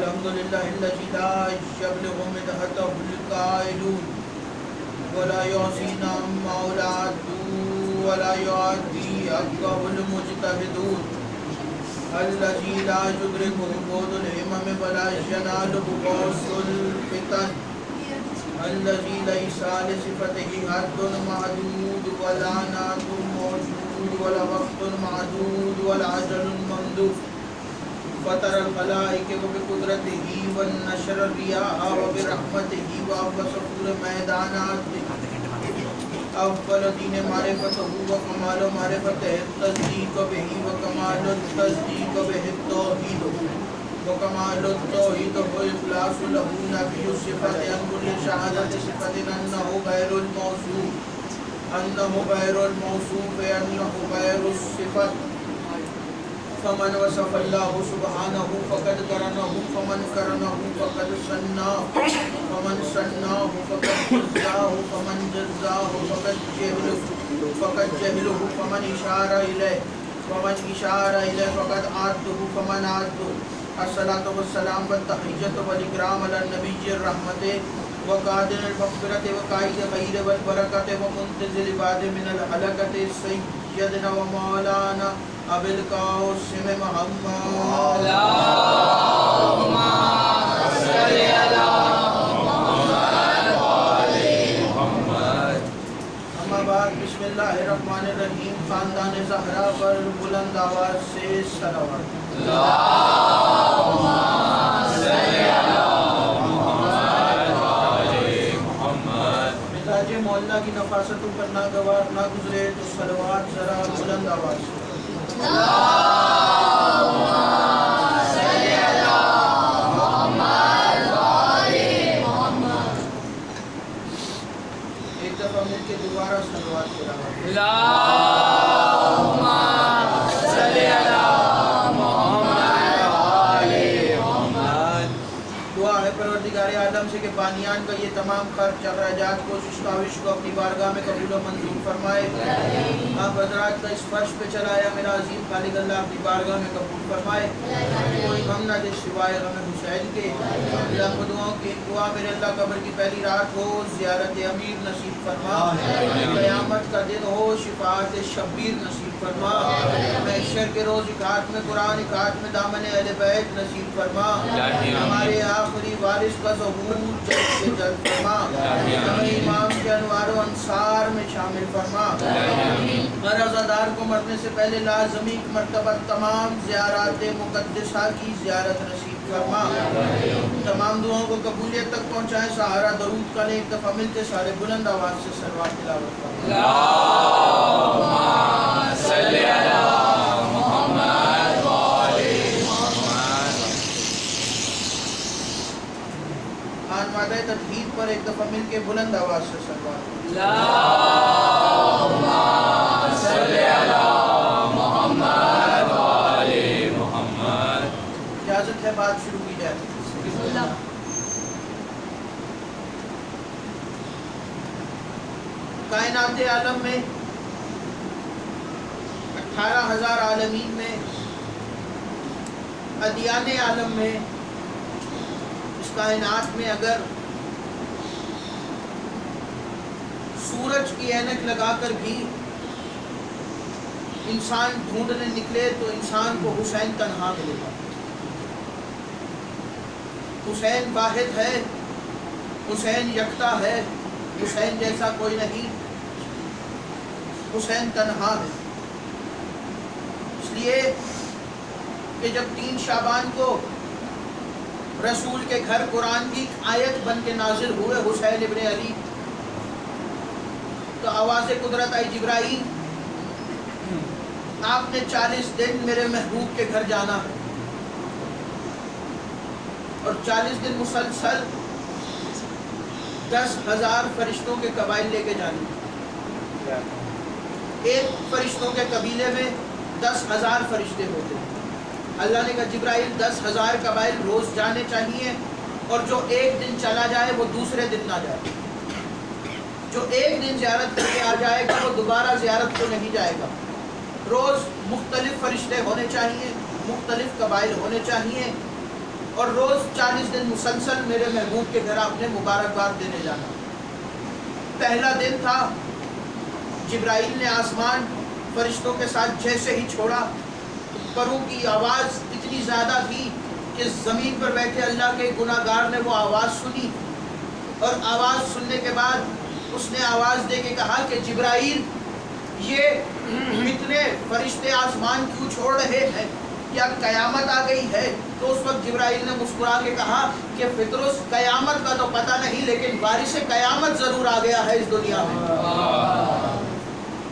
الحمد لله الذي لا يبلغ مدحته القائلون ولا يعصينا مولاه ولا يعدي حقه المجتهدون الذي لا يدركه بعد الهمم ولا يناله غوث الفتن الذي ليس لصفته حد محدود ولا نعت موجود ولا وقت معدود ولا أجل ممدود فطر الخلائق وبقدرته والنشر الرياح وبرحمته وأبصر میدانات أول دين معرفته وكمال معرفته التصديق به وكمال التصديق به التوحيد وكمال التوحيد وإخلاص له نفي الصفة عن كل شهادة صفة أنه غير الموصوف أنه غير الصفة فمن وصف الله سبحانه فقد قرنه فمن قرنه فقد سناه فمن سناه فقد جزاه فمن جزاه فقد جهله فمن إشار إليه فقد عاده فمن عاده الصلاة والسلام والتحية والإكرام على النبي الرحمة وقادر المغفرة وقائد خير والبركة ومنتزل بعد من الحلقة سيدنا ومولانا أبي القاسم محمد اللهم صل على محمد وآل محمد اما بعد بسم اللہ الرحمن الرحیم خاندان زہرا پر بلند آواز سے صلوات اللهم صل على محمد وآل محمد مزاج مولا کی نفاستوں پر ناگوار نہ گزرے تو صلوات ذرا بلند آواز سے اللهم صل على محمد وآل محمد ایک دفعہ مل کے دوبارہ صلوات کرنا اللهم صل على محمد وآل محمد دعا ہے پروردگار عالم سے کہ بانیان کا یہ تمام خرچ اخراجات کوشش کاوش کو اپنی بارگاہ میں قبول و منظور فرمائے آپ حضرات کا اس فرش پہ چلایا میرا عظیم خالق اللہ اپنی بارگاہ میں قبول فرمائے کوئی غم نہ دے سوائے غم حسین کے اللہ خداؤں کی دعا میرے اللہ قبر کی پہلی رات ہو زیارت امیر نصیب فرما قیامت کا دن ہو شفاعت شبیر نصیب فرما محشر کے روز اکاٹ میں قرآن اکاٹ میں دامن اہل بیت نصیب فرما ہمارے آخری وارث کا ظہور جلد سے جلد فرما ہمیں امام کے انوار و انصار میں شامل فرما ہر عزادار کو مرنے سے پہلے لازمی مرتبہ تمام زیارات مقدسہ کی زیارت نصیب فرما تمام دعاؤں کو قبولیت تک پہنچائے سہارا درود کا لے ایک دفعہ ملتے سارے بلند آواز سے صلوات تلاوت فرما اللهم صل علی محمد وآل محمد آن مادہ تطہیر پر ایک دفعہ مل کے بلند آواز سے صلوات اللهم صل علی محمد وآل محمد اجازت ہے بات شروع کی جائے بسم اللہ کائنات عالم میں 18,000 عالمین میں ادیان عالم میں اس کائنات میں اگر سورج کی اینک لگا کر بھی انسان ڈھونڈنے نکلے تو انسان کو حسین تنہا ملے گا حسین واحد ہے حسین یکتا ہے حسین جیسا کوئی نہیں حسین تنہا ہے اس لیے کہ جب 3 شعبان کو رسول کے گھر قرآن کی آیت بن کے نازل ہوئے حسین ابن علی تو آواز قدرت آئی جبرائیل آپ نے 40 دن میرے محبوب کے گھر جانا ہے اور 40 دن مسلسل 10,000 فرشتوں کے قبائل لے کے جانے ایک فرشتوں کے قبیلے میں 10,000 فرشتے ہوتے ہیں اللہ نے کہا جبرائیل 10,000 قبائل روز جانے چاہیے اور جو ایک دن چلا جائے وہ دوسرے دن نہ جائے جو ایک دن زیارت کر کے آ جائے گا وہ دوبارہ زیارت کو نہیں جائے گا روز مختلف فرشتے ہونے چاہیے مختلف قبائل ہونے چاہیے اور روز 40 دن مسلسل میرے محبوب کے گھر آپ نے مبارکباد دینے جانا۔ پہلا دن تھا، جبرائیل نے آسمان فرشتوں کے ساتھ جیسے ہی چھوڑا، پروں کی آواز اتنی زیادہ تھی کہ زمین پر بیٹھے اللہ کے گناہگار نے وہ آواز سنی، اور آواز سننے کے بعد اس نے آواز دے کے کہا کہ جبرائیل، یہ اتنے فرشتے آسمان کیوں چھوڑ رہے ہیں؟ کیا قیامت آ گئی ہے؟ تو اس وقت جبرائیل نے مسکرا کے کہا کہ فطرس، قیامت کا تو پتہ نہیں، لیکن وارث قیامت ضرور آ گیا ہے اس دنیا میں۔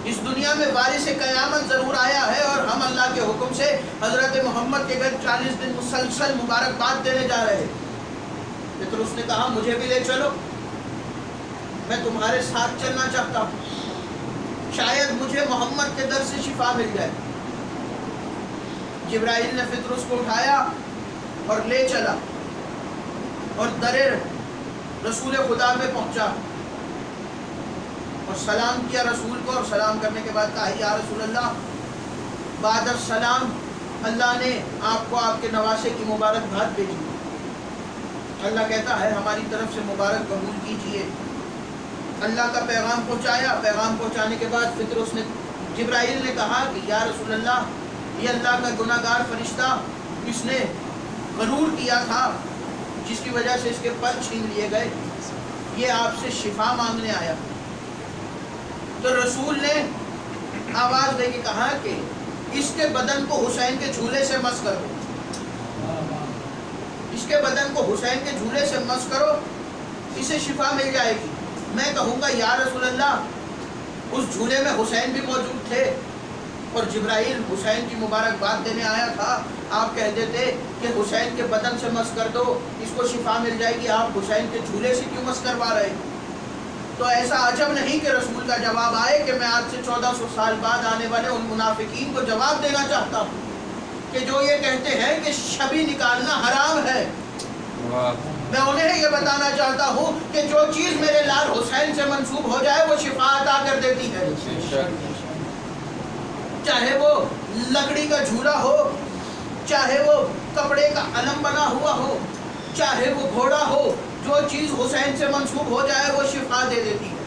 اس دنیا میں وارث قیامت ضرور آیا ہے، اور ہم اللہ کے حکم سے حضرت محمد کے گھر 40 دن مسلسل مبارکباد دینے جا رہے ہیں۔ فطرس نے کہا مجھے بھی لے چلو، میں تمہارے ساتھ چلنا چاہتا ہوں، شاید مجھے محمد کے در سے شفا مل جائے۔ جبرائیل نے فطرس کو اٹھایا اور لے چلا، اور در رسول خدا میں پہنچا اور سلام کیا رسول کو، اور سلام کرنے کے بعد کہا یا رسول اللہ، بعد السلام، اللہ نے آپ کو آپ کے نواسے کی مبارکباد بھیجی۔ اللہ کہتا ہے ہماری طرف سے مبارک قبول کیجئے۔ اللہ کا پیغام پہنچایا، پیغام پہنچانے کے بعد فطرس نے، جبرائیل نے کہا کہ یا رسول اللہ، یہ اللہ کا گناہگار فرشتہ، اس نے غرور کیا تھا جس کی وجہ سے اس کے پر چھین لیے گئے، یہ آپ سے شفا مانگنے آیا۔ تو رسول نے آواز دے کے کہا کہ اس کے بدن کو حسین کے جھولے سے مس کرو، اس کے بدن کو حسین کے جھولے سے مس کرو، اسے شفا مل جائے گی۔ میں کہوں گا یا رسول اللہ، اس جھولے میں حسین بھی موجود تھے اور جبرائیل حسین کی مبارکباد دینے آیا تھا، آپ کہہ دیتے کہ حسین کے بدن سے مس کر دو، اس کو شفا مل جائے گی، آپ حسین کے جھولے سے کیوں مس کروا رہے؟ تو ایسا عجب نہیں کہ رسول کا جواب آئے کہ میں آج سے 1400 سال بعد آنے والے ان منافقین کو جواب دینا چاہتا ہوں کہ جو یہ کہتے ہیں کہ شبی نکالنا حرام ہے، میں انہیں یہ بتانا چاہتا ہوں کہ جو چیز میرے لال حسین سے منسوب ہو جائے وہ شفا عطا کر دیتی ہے، چاہے وہ لکڑی کا جھولا ہو، چاہے وہ کپڑے کا علم بنا ہوا ہو، چاہے وہ گھوڑا ہو، جو چیز حسین سے منسوب ہو جائے وہ شفا دے دیتی ہے۔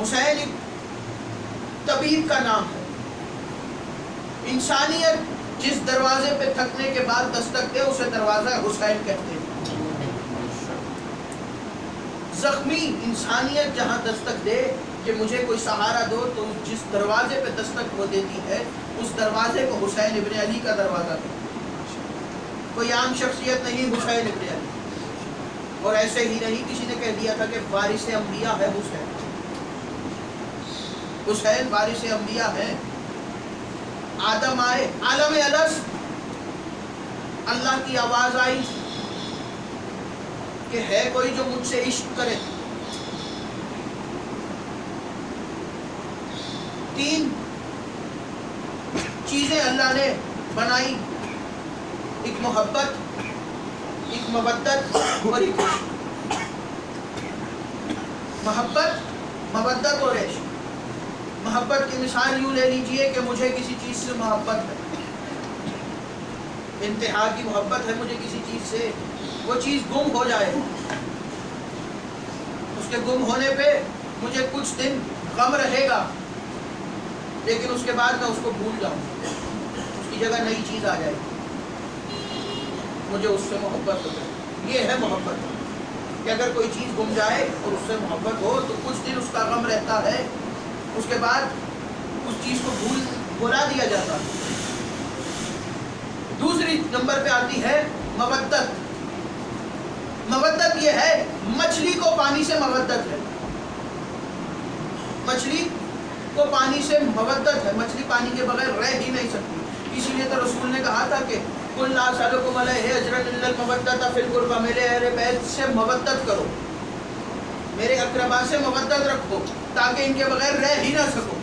حسین ایک طبیب کا نام ہے، انسانیت جس دروازے پہ تھکنے کے بعد دستک دے اسے دروازہ حسین کہتے ہیں۔ زخمی انسانیت جہاں دستک دے کہ مجھے کوئی سہارا دو، تو جس دروازے پہ دستک وہ دیتی ہے اس دروازے کو حسین ابن علی کا دروازہ کہتے ہیں۔ کوئی عام شخصیت نہیں، حسین ابن علی۔ اور ایسے ہی نہیں کسی نے کہہ دیا تھا کہ وارث انبیاء ہے حسین، حسین وارث انبیاء ہے۔ آدم آئے، عالم الست اللہ کی آواز آئی کہ ہے کوئی جو مجھ سے عشق کرے۔ 3 چیزیں اللہ نے بنائی، ایک محبت، ایک مودت اور ایک عشق۔ محبت، مودت اور عشق۔ محبت کی مثال یوں لے لیجئے کہ مجھے کسی چیز سے محبت ہے، انتہا کی محبت ہے مجھے کسی چیز سے، وہ چیز گم ہو جائے، اس کے گم ہونے پہ مجھے کچھ دن غم رہے گا، لیکن اس کے بعد میں اس کو بھول جاؤں، اس کی جگہ نئی چیز آ جائے گی، مجھے اس سے محبت ہو جائے۔ یہ ہے محبت کہ اگر کوئی چیز گم جائے اور اس سے محبت ہو تو کچھ دن اس کا غم رہتا ہے، اس کے بعد اس چیز کو بھلا دیا جاتا ہے۔ دوسری نمبر پہ آتی ہے مودت۔ مودت یہ ہے، مچھلی کو پانی سے مودت ہے، مچھلی کو پانی سے مودت ہے، مچھلی پانی کے بغیر رہ ہی نہیں سکتی۔ اسی لیے تو رسول نے کہا تھا کہ قُلْ لَا أَسْأَلُكُمْ عَلَيْهِ أَجْرًا إِلَّا الْمَوَدَّةَ فِي الْقُرْبَى، میرے اہل بیت سے مودت کرو، میرے اقربا سے مودت رکھو تاکہ ان کے بغیر رہ ہی نہ سکو۔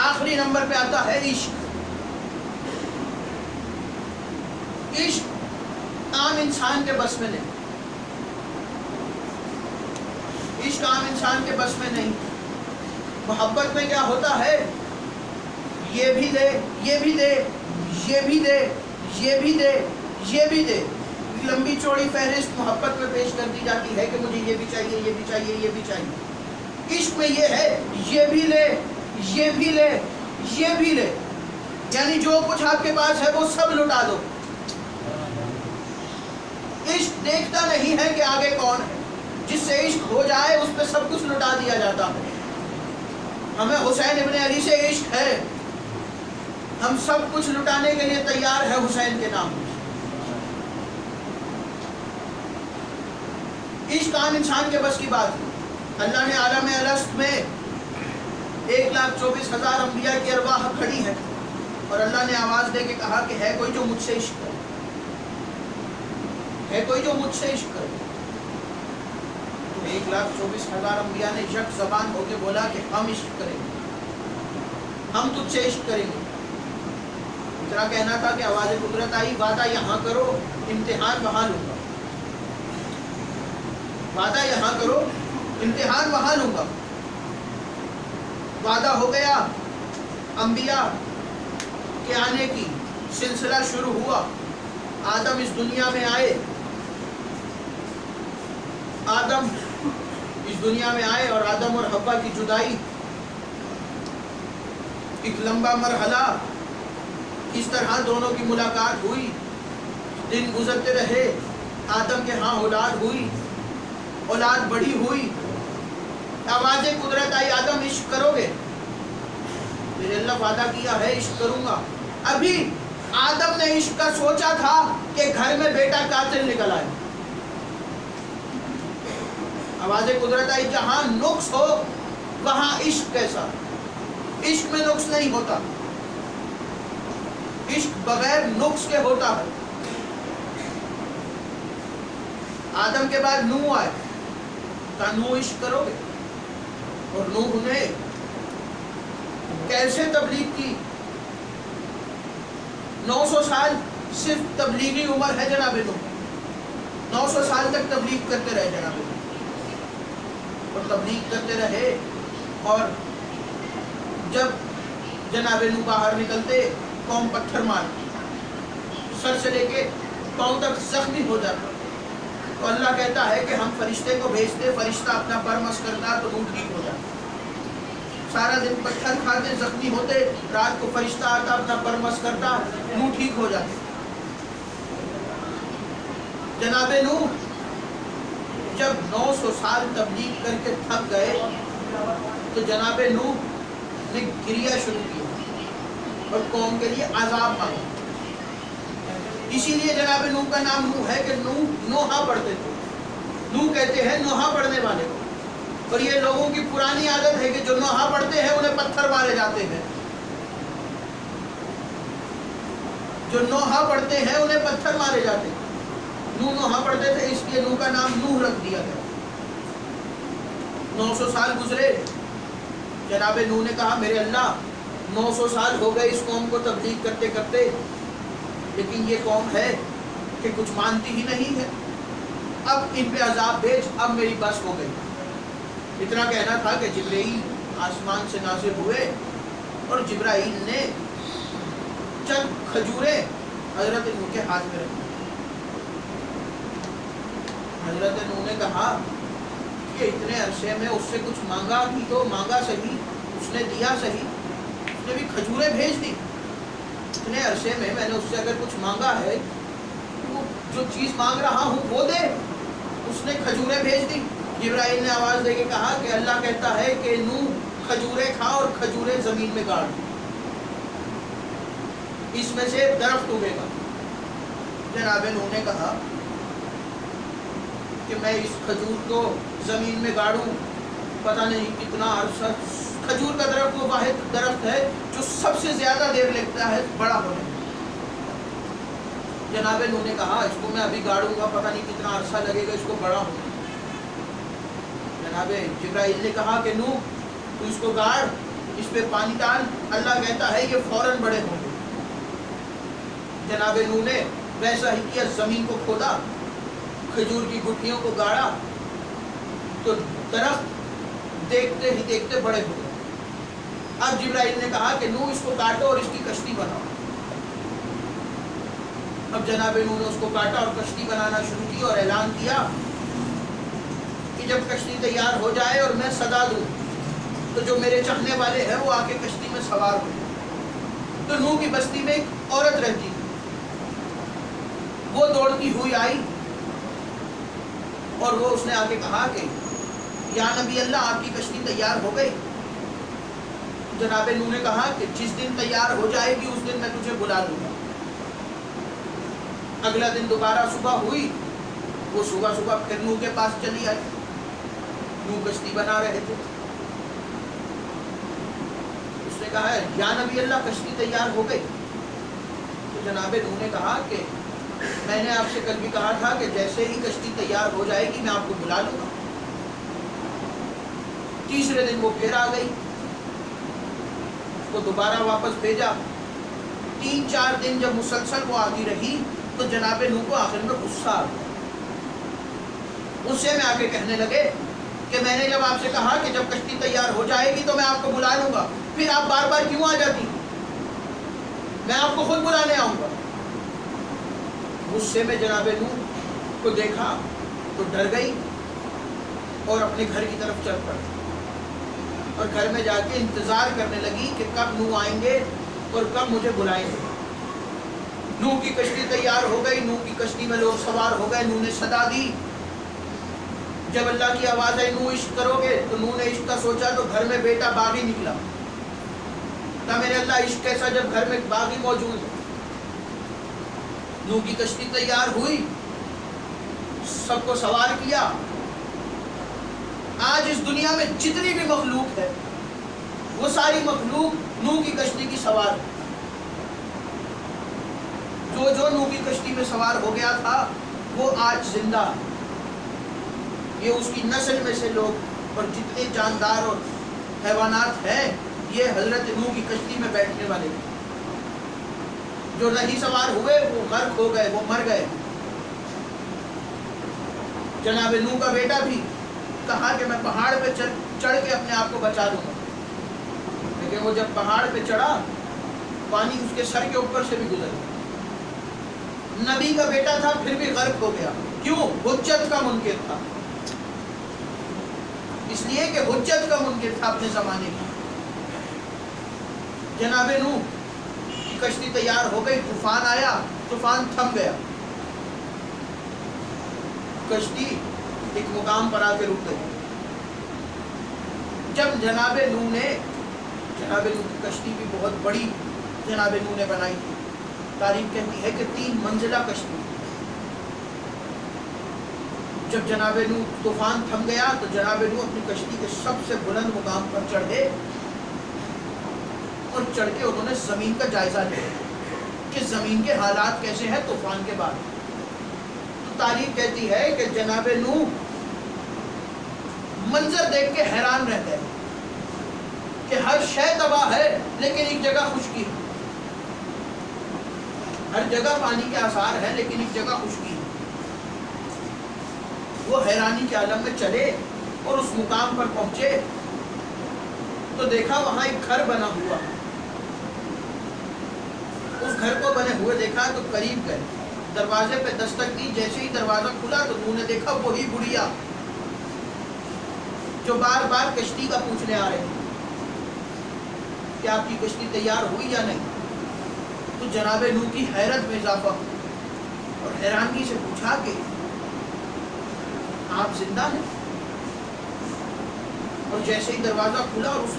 آخری نمبر پہ آتا ہے عشق۔ عشق عام انسان کے بس میں نہیں، عشق عام انسان کے بس میں نہیں۔ محبت میں کیا ہوتا ہے، یہ بھی دے، یہ بھی دے، یہ بھی دے، یہ بھی دے، یہ بھی دے. لمبی چوڑی فہرست محبت میں پیش کر دی جاتی ہے کہ مجھے یہ بھی چاہیے، یہ بھی چاہیے، یہ بھی چاہیے. عشق میں یہ ہے یہ بھی لے، یہ بھی لے، یہ بھی لے، یعنی جو کچھ آپ کے پاس ہے وہ سب لٹا دو. عشق دیکھتا نہیں ہے کہ آگے کون ہے. جس سے عشق ہو جائے اس پہ سب کچھ لٹا دیا جاتا ہے. ہمیں حسین ابن علی سے عشق ہے، ہم سب کچھ لٹانے کے لیے تیار ہے حسین کے نام. عشق عام انسان کے بس کی بات ہے. اللہ نے عالم الست میں 1,24,000 انبیاء کی ارواح کھڑی ہے اور اللہ نے آواز دے کے کہا کہ ہے کوئی جو مجھ سے عشق کرے، ہے کوئی جو مجھ سے عشق کرے. 1,24,000 انبیاء نے یک زبان ہو کے بولا کہ ہم عشق کریں گے، ہم تجھ سے عشق کریں گے. اتنا کہنا تھا کہ آواز قدرت آئی، وعدہ یہاں کرو امتحان وہاں لوں گا، وعدہ یہاں کرو امتحان وہاں لوں گا. وعدہ ہو گیا، انبیاء کے آنے کی سلسلہ شروع ہوا. آدم اس دنیا میں آئے، آدم اس دنیا میں آئے اور آدم اور حوا کی جدائی ایک لمبا مرحلہ. اس طرح دونوں کی ملاقات ہوئی، دن گزرتے رہے، آدم کے ہاں اولاد ہوئی، اولاد بڑی ہوئی. آواز قدرت آئی آدم عشق کرو گے؟ پھر اللہ وعدہ کیا ہے عشق کروں گا. ابھی آدم نے عشق کا سوچا تھا کہ گھر میں بیٹا قاتل نکل آئے. آواز قدرت آئی جہاں نقص ہو وہاں عشق کیسا. عشق میں نقص نہیں ہوتا، عشق بغیر نقص کے ہوتا ہے. آدم کے بعد نوح آئے، کہا نوح عشق کرو گے؟ اور نوح نے کیسے تبلیغ کی. 900 سال صرف تبلیغی عمر ہے جناب نوح. 900 سال تک تبلیغ کرتے رہے جناب نوح، اور تبلیغ کرتے رہے. اور جب جناب نوح باہر نکلتے قوم پتھر مارتی، سر سے لے کے پاؤں تک زخمی ہو جاتا. تو اللہ کہتا ہے کہ ہم فرشتے کو بھیجتے، فرشتہ اپنا پر مس کرتا تو نوح ٹھیک ہو جاتا. سارا دن پتھر کھاتے زخمی ہوتے، رات کو فرشتہ آتا اپنا پر مس کرتا، نوح ٹھیک ہو جاتے. جناب نوح جب 900 سال تبلیغ کر کے تھک گئے تو جناب نوح نے گریہ شروع کیا اور قوم کے لیے عذاب مانگا. اسی لیے جناب نوح کا نام نوح ہے کہ نوح نوحہ پڑھتے تھے. نوح کہتے ہیں نوحہ پڑھنے والے کو. اور یہ لوگوں کی پرانی عادت ہے کہ جو نوحہ پڑھتے ہیں انہیں پتھر مارے جاتے ہیں. جو نوحہ پڑھتے ہیں انہیں پتھر مارے جاتے ہیں. نوح نوحہ پڑھتے تھے اس لیے نوح کا نام نوح رکھ دیا گیا. 900 سال گزرے، جناب نوح نے کہا میرے اللہ 900 سال ہو گئے اس قوم کو تبلیغ کرتے کرتے، لیکن یہ قوم ہے کہ کچھ مانتی ہی نہیں ہے. اب ان پہ عذاب بھیج، اب میری بس ہو گئی. اتنا کہنا تھا کہ جبرائیل آسمان سے نازل ہوئے اور جبرائیل نے چند کھجوریں حضرت نوح کے ہاتھ میں رکھی. حضرت نوح نے کہا کہ اتنے عرصے میں اس سے کچھ مانگا بھی تو مانگا صحیح، اس نے دیا صحیح، اس نے بھی کھجوریں بھیج دی. اتنے عرصے میں نے اس سے اگر کچھ مانگا ہے تو جو چیز مانگ رہا ہوں وہ دے. اس نے کھجوریں بھیج دی. جبرائیل نے آواز دے کے کہا کہ اللہ کہتا ہے کہ نوح کھجوریں کھا اور کھجوریں زمین میں گاڑ، اس میں سے درخت اگے گا. جناب نوح نے کہا کہ میں اس کھجور کو زمین میں گاڑوں، پتہ نہیں کتنا عرصہ. کھجور کا درخت وہ واحد درخت ہے جو سب سے زیادہ دیر لگتا ہے بڑا ہونے میں. جناب نوح نے کہا اس کو میں ابھی گاڑوں گا، پتہ نہیں کتنا عرصہ لگے گا اس کو بڑا ہونے. جناب جبرائیل نے کہا کہ نوح تو اس کو گاڑ، اس پہ پانی ڈال. اللہ کہتا ہے یہ فوراً بڑے ہوں گے. جناب نوح نے ویسا ہی کیا، زمین کو کھودا، کھجور کی گٹھیوں کو گاڑا تو درخت دیکھتے ہی دیکھتے بڑے ہو گئے. اب جبرائیل نے کہا کہ نوح اس کو کاٹو اور اس کی کشتی بناؤ. اب جناب نوح نے اس کو کاٹا اور کشتی بنانا شروع کی اور اعلان کیا کہ جب کشتی تیار ہو جائے اور میں صدا دوں تو جو میرے چاہنے والے ہیں وہ آ کے کشتی میں سوار ہو. تو نوح کی بستی میں ایک عورت رہتی تھی. وہ دوڑتی ہوئی آئی اور وہ اس نے آ کے کہا کہ یا نبی اللہ آپ کی کشتی تیار ہو گئی. جناب نوح نے کہا کہ جس دن تیار ہو جائے گی اس دن میں تجھے بلا لوں گا. اگلا دن دوبارہ صبح ہوئی. وہ صبح صبح پھر نوح کے پاس چلی آئی. نوح کشتی بنا رہے تھے. اس نے کہا یا نبی اللہ کشتی تیار ہو گئی. تو جناب نوح نے کہا کہ میں نے آپ سے کل بھی کہا تھا کہ جیسے ہی کشتی تیار ہو جائے گی میں آپ کو بلا لوں گا. تیسرے دن وہ پھر آ گئی. اس کو دوبارہ واپس بھیجا. 3-4 دن جب مسلسل وہ آتی رہی تو جناب نوح کو آخر میں غصہ آ گیا. غصے میں آ کے کہنے لگے کہ میں نے جب آپ سے کہا کہ جب کشتی تیار ہو جائے گی تو میں آپ کو بلا لوں گا, پھر آپ بار بار کیوں آ جاتی؟ میں آپ کو خود بلانے آؤں گا. غصے میں جناب نوح کو دیکھا تو ڈر گئی اور اپنے گھر کی طرف چل پڑی اور گھر میں جا کے انتظار کرنے لگی کہ کب نوح آئیں گے اور کب مجھے بلائیں گے. نوح کی کشتی تیار ہو گئی. نوح کی کشتی میں لوگ سوار ہو گئے. نوح نے صدا دی. جب اللہ کی آواز آئی نوح عشق کرو گے تو نوح نے عشق کا سوچا تو گھر میں بیٹا باغی نکلا. کہا میرے اللہ عشق کیسا جب گھر میں باغی موجود ہے. نوح کی کشتی تیار ہوئی. سب کو سوار کیا. آج اس دنیا میں جتنی بھی مخلوق ہے وہ ساری مخلوق نوح کی کشتی کی سوار. جو نوح کی کشتی میں سوار ہو گیا تھا وہ آج زندہ. یہ اس کی نسل میں سے لوگ اور جتنے جاندار اور حیوانات ہیں یہ حضرت نوح کی کشتی میں بیٹھنے والے ہیں. جو نہیں سوار ہوئے وہ غرق ہو گئے, وہ مر گئے. جناب نوح کا بیٹا بھی کہا کہ میں پہاڑ پہ چڑھ کے اپنے آپ کو بچا دوں گا, لیکن وہ جب پہاڑ پہ چڑھا پانی اس کے سر کے اوپر سے بھی گزر گیا. نبی کا بیٹا تھا پھر بھی غرق ہو گیا. کیوں؟ حجت کا منکر تھا. اس لیے کہ حجت کا منکر تھا اپنے زمانے کی. جناب نوح کی کشتی تیار ہو گئی. طوفان آیا, طوفان تھم گیا. کشتی ایک مقام پر آ کے رک گئی. جب جناب نوح کی کشتی بھی بہت بڑی جناب نوح نے بنائی تھی. تاریخ کہتی ہے کہ 3 منزلہ کشتی. جب جناب نوح طوفان تھم گیا تو جناب نوح اپنی کشتی کے سب سے بلند مقام پر چڑھ گئے اور چڑھ کے انہوں نے زمین کا جائزہ لیا کہ زمین کے حالات کیسے ہیں طوفان کے بعد. تو تاریخ کہتی ہے کہ جناب نوح منظر دیکھ کے حیران رہ گئے کہ ہر شے تباہ ہے لیکن ایک جگہ خشکی ہے. ہر جگہ پانی کے آثار ہیں لیکن ایک جگہ خشکی ہے. وہ حیرانی کے عالم میں چلے اور اس مقام پر پہنچے تو دیکھا وہاں ایک گھر بنا ہوا. اس گھر کو بنے ہوئے دیکھا تو قریب گئے. دروازے پہ دستک دی. جیسے ہی دروازہ کھلا تو انہوں نے دیکھا وہی بڑھیا جو بار بار کشتی کا پوچھنے آ رہے تھے کہ آپ کی کشتی تیار ہوئی یا نہیں. تو جناب نوح کی حیرت میں اضافہ ہوا اور حیرانگی سے پوچھا کہ آپ زندہ ہیں. اور جیسے ہی دروازہ کھلا اور اس